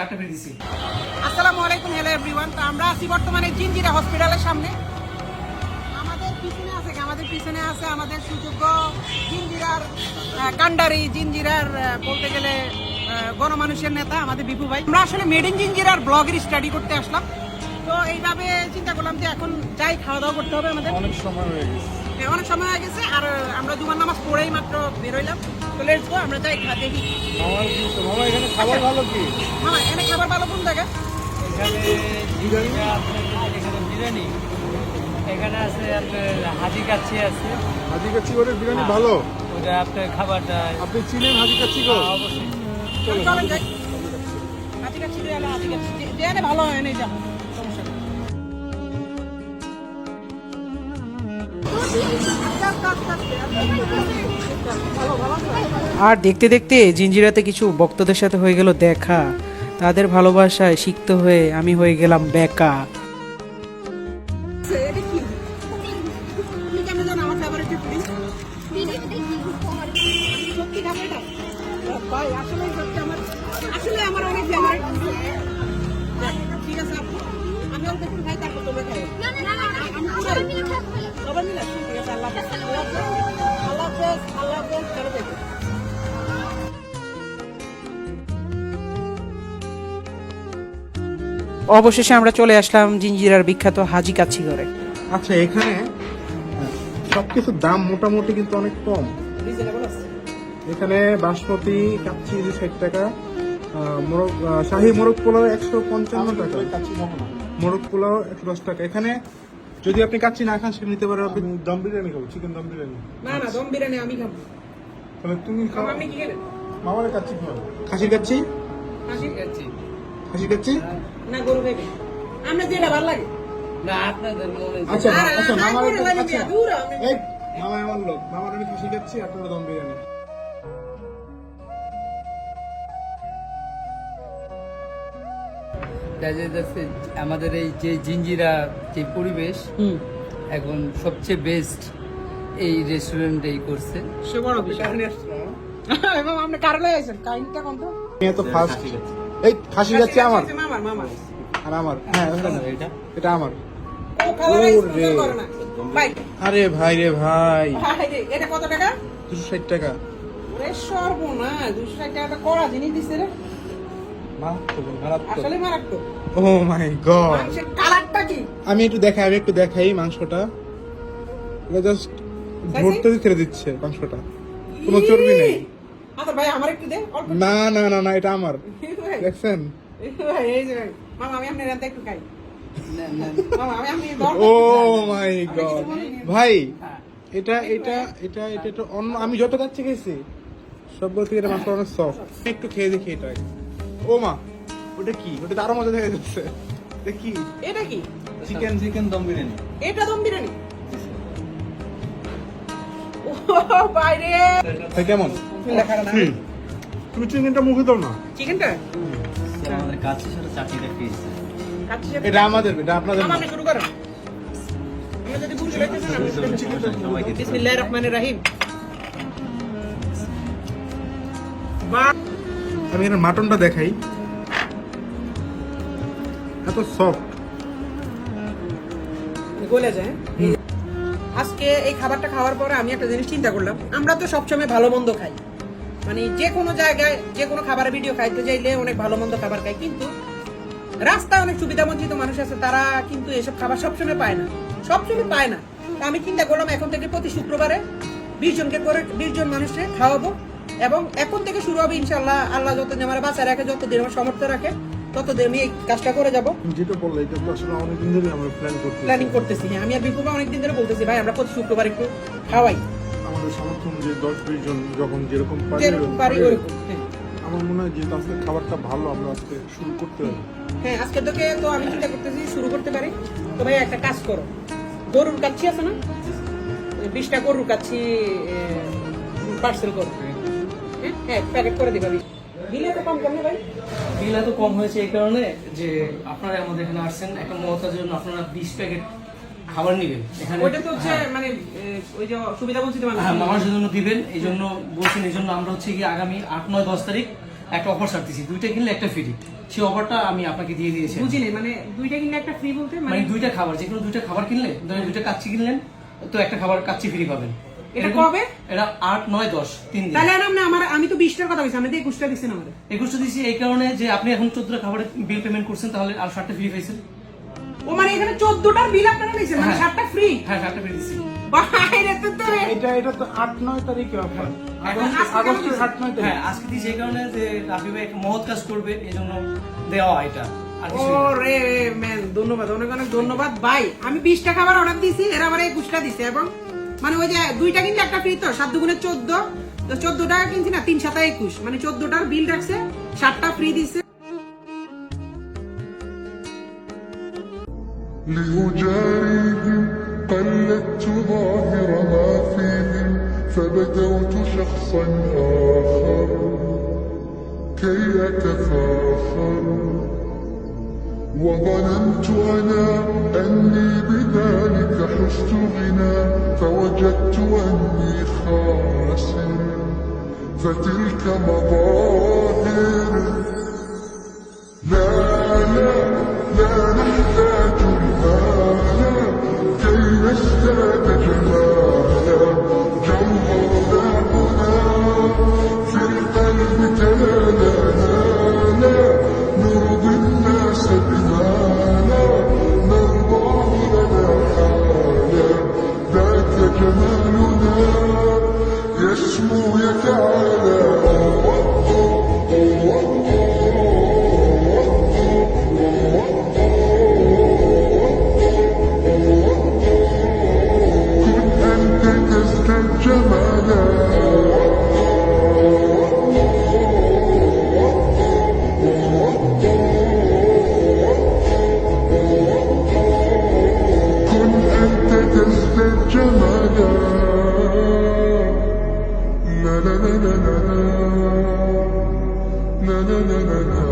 আসসালামু আলাইকুম, hello everyone. তো আমরা আছি বর্তমানে জিঞ্জিরা হসপিটালের সামনে। আমাদের পিছনে আছে আমাদের সুযোগ্য জিঞ্জিরার কান্ডারি, জিঞ্জিরার বলতে গেলে গণমানুষের নেতা আমাদের বিপু ভাই। আমরা আসলে মেড ইন জিঞ্জিরার ব্লগের স্টাডি করতে আসলাম। তো এইভাবে চিন্তা করলাম যে এখন যাই, খাওয়া দাওয়া করতে হবে আমাদের। অনেক সময় হয়ে গেছে। অনেক সময় হয়ে গেছে, আর আমরা জুমার নামাজ পড়েই মাত্র বেরোইলাম। তো লেটস গো, আমরা যাই দেখি। মামা এখানে খাবার ভালো কি? মামা এখানে খাবার ভালো কোন জায়গা? বিরিয়ানি এখানে আছে, আপনার হাজি কাচ্ছি আছে। হাজি কাচ্চি করে বিরিয়ানি ভালো। ওটা আপনার খাবারটা আপনি চিনেন হাজি কাচ্চি গো? অবশ্যই। চলেন যাই। হাজি কাচ্ছি দিয়ে হাজি কাচ্ছি দিয়ে ভালো হয়, নেই যাবো, সমস্যা নেই। আর দেখতে দেখতে জিঞ্জিরাতে কিছু ভক্তদের সাথে হয়ে গেল দেখা। তাদের ভালোবাসায় সিক্ত হয়ে আমি হয়ে গেলাম বেকা। আসলে আমার অনেক ঠিক আছে, আমি অল্প একটু খাই, তারপর তোমরা খাই। সবাই মিলে ঠিক আছে। আল্লাহ হাফেজ, আল্লাহ হাফেজ, আল্লাহ হাফেজ। চলো দেখো। অবশেষে আমরা চলে আসলাম জিঞ্জিরার বিখ্যাত হাজি কাচ্ছি ঘরে। আচ্ছা, এখানে সবকিছুর দাম মোটামুটি কিন্তু অনেক কম। এখানে বাসমতি কাচ্চি 60 টাকা, শাহী মোরগ পোলাও 155 টাকা, মোরগ পোলাও 110 টাকা। এখানে যদি আপনি কাচ্চি না খান সেটা নিতে পারেন। আপনি দম বিরিয়ানি খাবো, চিকেন দম বিরিয়ানি। না না, দম বিরিয়ানি আমি খাবো। তাহলে তুমি খাও। আমি কি খেলে? মামার কাচ্চি খাও। খাসির কাচ্চি? খাসির কাচ্চি না, গরু খাইবে। আমরা যেটা ভালো লাগে। না, আপনাদের মনে আচ্ছা আচ্ছা, মামার লাগে আচ্ছা, দূর আমি। এই মামা এমন লোক, মামার আমি খাসি খাচ্ছি, আপনারা দম বিরিয়ানি। আমাদের এই যে জিঞ্জিরা যে পরিবেশ এখন সবচেয়ে বেস্ট এই রেস্টুরেন্টেই করছে। সে বড় বিষয় এবং আপনি কারলে আইছেন কাইনটা কোন তো? আমি এত ফাস্ট। এই খাসি যাচ্ছে আমার মামা আর আমার। হ্যাঁ, এটা আমার। ও কালার সুন্দর করে না ভাই। আরে ভাই রে ভাই, ভাই রে, এটা কত টাকা? 260 টাকা। ওরে সর্বনাশ, 260 টাকা কড়া জিনিস দিছে রে। আসলে মারাত্মক। ও মাই গড। মাংসের কালারটা কি? আমি একটু দেখাই মাংসটা। এটা জাস্ট ধরতে ছেড়ে দিচ্ছে মাংসটা, কোনো চর্বি নেই। আচ্ছা ভাই, আমার একটু দে অল্প। না না না না, এটা আমার। দেখছেন? ভাই এই যে ভাই, মামা আমি আপনার রাতে একটু খাই। মামা আমি ও মাই গড ভাই, এটা এটা এটা এটা তো অন্য। আমি যত কাচ্চি খেয়েছি সবগুলো থেকে এটা মাংস অনেক সফট। একটু খেয়ে দেখি এটা। ও মা, ওটা কি? ওটা তো আরো মজা দেখা যাচ্ছে। এটা কি? এটা কি? চিকেন দম বিরিয়ানি। এটা দম বিরিয়ানি? ও ভাই রে, ভাই কেমন? দেখাটা না। তুমি চিকেনটা মুখে দাও না। চিকেনটা আমাদের কাছে সাথে চাটনিটা খেয়েছে। কাচ্চি সাথে এটা আমাদের, এটা আপনাদের মামা না। আপনি শুরু করো। আমরা যদি বুঝতে পারতেছি না। বিসমিল্লাহির রহমানির রহিম। আমি এর মাটনটা দেখাই, এত সফট। গলে যায়। আজকে এই খাবারটা খাওয়ার পরে আমি একটা জিনিস চিন্তা করলাম, আমরা তো সবসময় ভালো মন্দ খাই, মানে যে কোনো জায়গায় যে কোনো খাবারের ভিডিও খাইতে চাইলে অনেক ভালো মন্দ খাবার খাই, কিন্তু রাস্তায় অনেক সুবিধা বঞ্চিত মানুষ আছে, তারা কিন্তু এসব খাবার সবসময় পায় না। তা আমি চিন্তা করলাম এখন থেকে প্রতি শুক্রবারে 20 জনকে করে 20 জন মানুষকে খাওয়াবো, এবং এখন থেকে শুরু হবে ইনশাআল্লাহ। আল্লাহ যতদিন আমার বাঁচা রাখে, যতদিন আমার সামর্থ্য রাখে, ততদিন আমি এই কাজটা করে যাবো। যেটা বললে এটা তো আসলে অনেকদিন ধরে আমরা প্ল্যানিং করতেছি। হ্যাঁ, আমি আর বিপুবা অনেকদিন ধরে বলতেছি ভাই আমরা প্রতি শুক্রবার একটু খাওয়াই। আমাদের সামর্থ্য অনুযায়ী 10-20 জন যখন যেরকম যেরকম পারি ওরকম। হ্যাঁ আমার মনে হয় যে আজকে খাবারটা ভালো, আমরা আজকে শুরু করতে হবে। হ্যাঁ, আজকে থেকে তো আমি চিন্তা করতেছি শুরু করতে পারি। তো ভাই একটা কাজ করো, গরুর কাচ্চি আছে না, 20টা গরুর কাচ্চি পার্সেল করো। হ্যাঁ, প্যাকেট করে দিবা। বিল এত কম কেন ভাই? বিল এত কম হয়েছে এই কারণে যে আপনারা আমাদের এখানে আসছেন একটা মহতার জন্য, আপনারা 20 প্যাকেট খাবার নিবেন এখানে। ওইটা তো হচ্ছে মানে ওই যে সুবিধা বঞ্চিত মানুষ। হ্যাঁ, মামার জন্য দিবেন, এই জন্য বলছেন। এই জন্য আমরা হচ্ছে কি আগামী 8, 9, 10 তারিখ একটা অফার ছাড়তেছি, 2টা কিনলে একটা ফ্রি। সেই অফারটা আমি আপনাকে দিয়ে দিয়েছি। বুঝিনি, মানে দুইটা কিনলে একটা ফ্রি বলতে মানে দুইটা খাবার, যে কোনো দুইটা খাবার কিনলে, ধরেন দুইটা কাচ্চি কিনলেন তো একটা খাবার কাচ্চি ফ্রি পাবেন। এটা কবে? এটা 8, 9, 10 3 দিন। তাহলে আমি তো 20টার কথা বলছি, আমি তো 21টা দিচ্ছেন আমাদের। 21টা দিচ্ছি এই কারণে যে আপনি এখন 14টা খাবারের বিল পেমেন্ট করছেন, তাহলে আর 7টা ফ্রি পাইছেন। ও মানে এখানে 14টার বিল আপনারা নিছেন, মানে হ্যাঁ। 7টা ফ্রি। হ্যাঁ 7টা ফ্রি দিচ্ছি। বাইরে তো এটা তো 8-9 তারিখে অফার, আজকে আগস্টের 8-9 তারিখ। হ্যাঁ আজকে দিচ্ছি এই কারণে যে রাফি ভাই একটা মহৎ কাজ করবে, এই জন্য দেওয়া এটা। আর কিছু না। ওরে ম্যান, ধন্যবাদ, অনেক অনেক ধন্যবাদ ভাই। আমি 20টা খাবার অর্ডার দিছি, এরা আমার 21টা দিছে, এবং মানে ওই যে দুইটা কিনলে একটা ফ্রি, তো 7 দুগুণে 14, তো 14 টাকা কিনছি না, 3 7 21, মানে 14টার বিল রাখছে, 7টা ফ্রি দিছে। لأجاريهم قلدت ظاهر ما فيهم فبدوت شخصا آخر كي أتفاخر وظننت أنا أني بذلك حزت غنى فوجدت أني خاسر فتلك مظاهر لا لا لا نحتاج المال كي نزداد جمالا جوهرنا هنا في القلب تلالا لا نرضي الناس بما لا نرضاه لنا حالا ذاك جمالنا يسمو يتعالى لا لا لا لا لا لا لا لا لا